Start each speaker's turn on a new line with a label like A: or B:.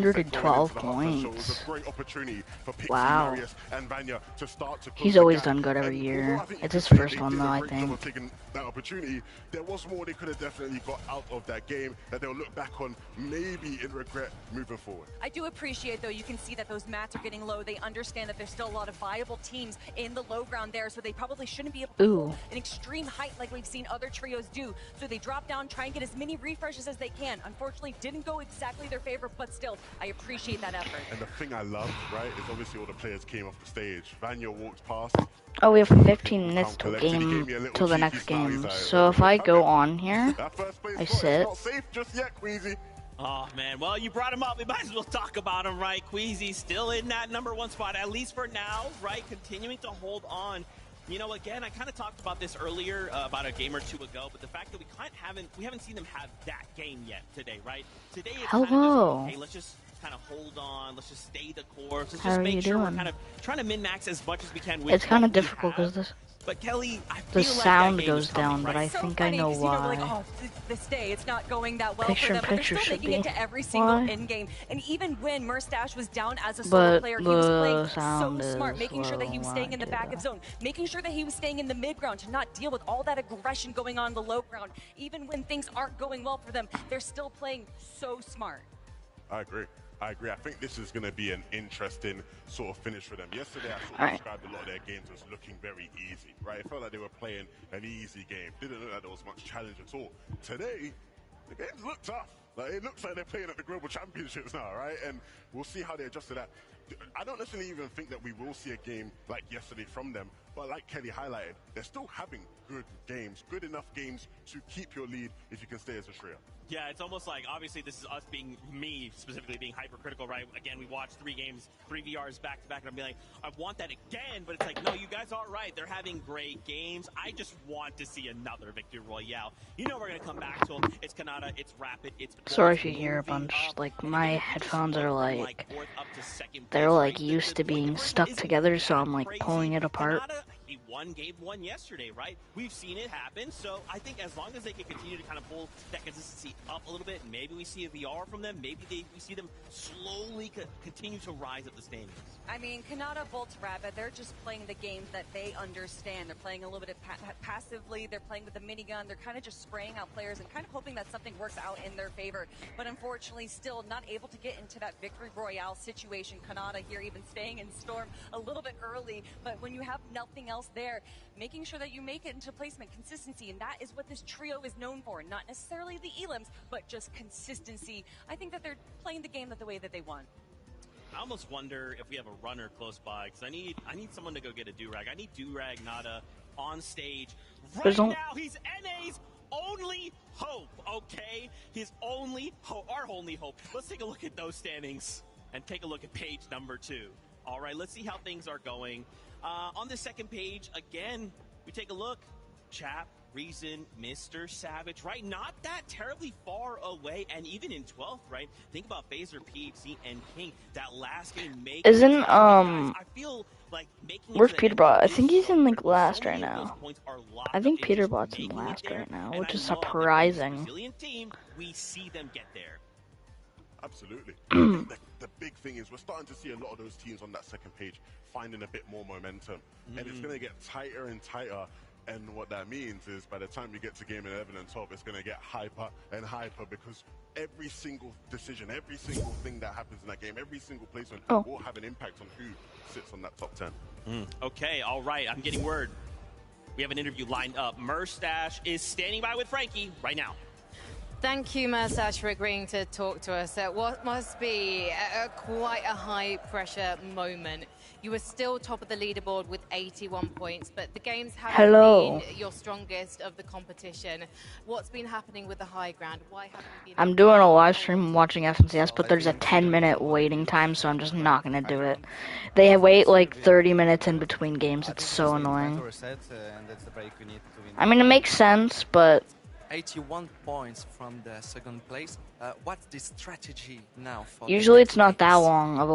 A: 112 points. Wow. He's always done good every year. It's his first one though, I think.
B: That opportunity, there was more they could have definitely got out of that game that they'll look back on maybe in regret moving forward.
C: I do appreciate though, you can see that those mats are getting low. They understand that there's still a lot of viable teams in the low ground there, so they probably shouldn't be able to hold an extreme height like we've seen other trios do. So they drop down, try and get as many refreshes as they can. Unfortunately, didn't go exactly their favor, but still, I appreciate that effort.
B: And the thing I love, right, is obviously all the players came off the stage. Vanya walked past.
A: Oh, we have 15 minutes till the next game. So if I go on here, I sit.
B: Not safe just yet, Queasy.
D: Oh man, well you brought him up, we might as well talk about him, right? Queasy still in that #1 spot, at least for now, right? Continuing to hold on. You know, again, I kind of talked about this earlier, about a game or two ago, but the fact that we haven't seen them have that game yet today, right? Today it's kind of just, hey, let's just kind of hold on, let's just stay the course, let's just make sure we're kind of trying to min-max as much as we can with
A: It's kind of difficult because this.
D: But Kelly, I
A: the
D: feel
A: sound
D: like
A: goes down,
D: right?
A: but I think I know why.
C: Like, oh, this day it's not going that well
A: Picture
C: for them, but they're still making it to every single end game. And even when Murstache was down as a solo player, he was playing so smart, making sure that he was staying in the back of zone, making sure that he was staying in the mid ground to not deal with all that aggression going on in the low ground. Even when things aren't going well for them, they're still playing so smart.
B: I agree. I think this is going to be an interesting sort of finish for them. Yesterday, I sort of described a lot of their games as looking very easy, right? It felt like they were playing an easy game. Didn't look like there was much challenge at all. Today, the games look tough. Like, it looks like they're playing at the Global Championships now, right? And we'll see how they adjust to that. I don't necessarily even think that we will see a game like yesterday from them, but like Kelly highlighted, they're still having good games, good enough games to keep your lead if you can stay as a trio.
D: Yeah, it's almost like, obviously, this is us being, me specifically being hypercritical, right? Again, we watched 3 games, 3 VRs back to back, and I'm like, I want that again, but it's like, no, you guys are right. They're having great games. I just want to see another Victory Royale. You know we're going to come back to them. It's Kanata, it's Rapid, it's...
A: Sorry if you hear a bunch, like, my headphones are like, they're like used to being stuck together, so I'm like pulling it apart.
D: He won game 1 yesterday, right? We've seen it happen, so I think as long as they can continue to kind of pull that consistency up a little bit, maybe we see a VR from them, maybe we see them slowly continue to rise up the standings.
C: I mean, Kanata, Bolt, Rapid, they're just playing the games that they understand. They're playing a little bit passively, they're playing with the minigun, they're kind of just spraying out players and kind of hoping that something works out in their favor. But unfortunately, still not able to get into that Victory Royale situation. Kanata here even staying in Storm a little bit early, but when you have nothing else there, making sure that you make it into placement, consistency, and that is what this trio is known for. Not necessarily the elims, but just consistency. I think that they're playing the game the way that they want.
D: I almost wonder if we have a runner close by, because I need someone to go get a Durag. I need Durag Nada on stage right now. He's NA's only hope, okay? His only hope, our only hope. Let's take a look at those standings and take a look at page #2. All right, let's see how things are going. On the second page, again, we take a look. Chap, Reason, Mr. Savage, right? Not that terribly far away, and even in 12th, right? Think about Phaser, PHC, and King. That last game
A: Isn't,
D: I feel like
A: where's Peterbot? I think he's in, like, last right now. I think Peterbot's in last right now, which is surprising.
D: We see them get there.
B: Absolutely. The big thing is we're starting to see a lot of those teams on that second page finding a bit more momentum. And it's going to get tighter and tighter. And what that means is by the time you get to game 11 and 12, it's going to get hyper and hyper because every single decision, every single thing that happens in that game, every single placement will have an impact on who sits on that top 10.
D: Okay, all right. I'm getting word. We have an interview lined up. Murstache is standing by with Frankie right now.
E: Thank you, Murstache, for agreeing to talk to us at what must be quite a high-pressure moment. You were still top of the leaderboard with 81 points, but the games haven't been your strongest of the competition. What's been happening with the high ground? Why haven't you been...
A: I'm doing a live stream watching FNCS, but there's a 10-minute waiting time, so I'm just not going to do it. They wait like 30 minutes in between games. It's so annoying. I mean, it makes sense, but...
F: 81 points from the second place. What's the strategy now for
A: usually it's not that long of a